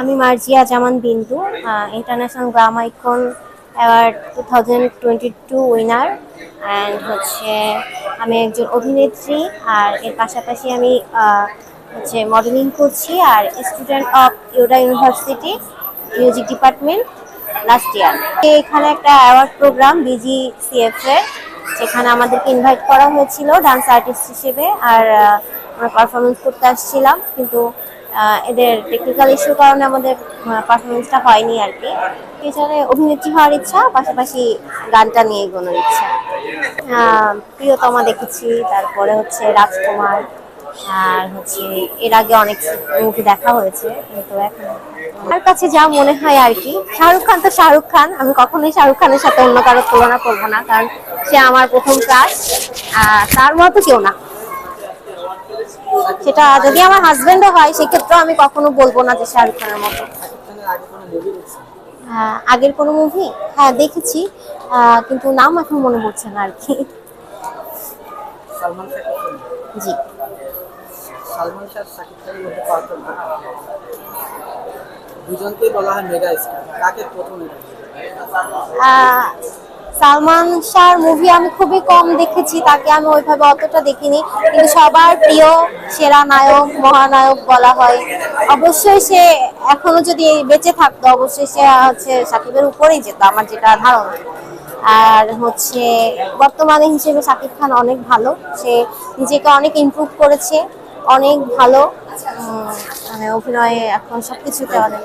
আমি মার্জিয়া জামান বিন্দু, international gram icon award 2022 winner. And হচ্ছে আমি একজন অভিনেত্রী, আর এর পাশাপাশি আমি হচ্ছে মডেলিং করছি, আর student of UODA university music department last year. এখানে একটা অ্যাওয়ার্ড প্রোগ্রাম BGCF এর, যেখানে আমাদেরকে ইনভাইট করা হয়েছিল ডান্স আর্টিস্ট হিসেবে, আর আমরা পারফরমেন্স করতে আসছিলাম, কিন্তু এদের টেকনিক্যাল ইস্যুর কারণে আমাদের পারফরমেন্সটা হয়নি আর কি। এছাড়া অভিনেত্রী হওয়ার ইচ্ছা, পাশাপাশি গানটা নিয়ে এগোনোর ইচ্ছা। প্রিয়তমা দেখেছি, তারপরে হচ্ছে রাজকুমার, আর হচ্ছে এর আগে অনেক মুভি দেখা হয়েছে, কিন্তু এখন আমার কাছে যা মনে হয় আর কি, শাহরুখ খান তো শাহরুখ খান, আমি কখনোই শাহরুখ খানের সাথে অন্য কারো তুলনা করবো না, কারণ সে আমার প্রথম ক্রাশ। তার মতো কেউ না। সেটা যদি আমার হাজবেন্ডও হয়, সেক্ষেত্রেও আমি কখনো বলবো না যে শাহরুখ খানের মতো। আগের কোনো মুভি, হ্যাঁ দেখেছি, কিন্তু নাম এখন মনে পড়ছে না আর কি। জি। সালমান শাহ শাকিব খানের মধ্যে পার্থক্য, দুজনকেই বলা হয় মেগা স্টার, কাকে প্রথমে? সালমান শাহর মুভি আমি খুবই কম দেখেছি, তাকে আমি ওইভাবে অতটা দেখিনি, কিন্তু সবার প্রিয় সেরা নায়ক, মহানায়ক বলা হয়। অবশ্যই সে এখনো যদি বেঁচে থাকতো, অবশ্যই সে হচ্ছে সাকিবের উপরেই যেত, আমার যেটা ধারণা। আর হচ্ছে বর্তমানে হিসেবে শাকিব খান অনেক ভালো, সে নিজেকে অনেক ইমপ্রুভ করেছে, অনেক ভালো, মানে অভিনয়ে এখন সবকিছুতে অনেক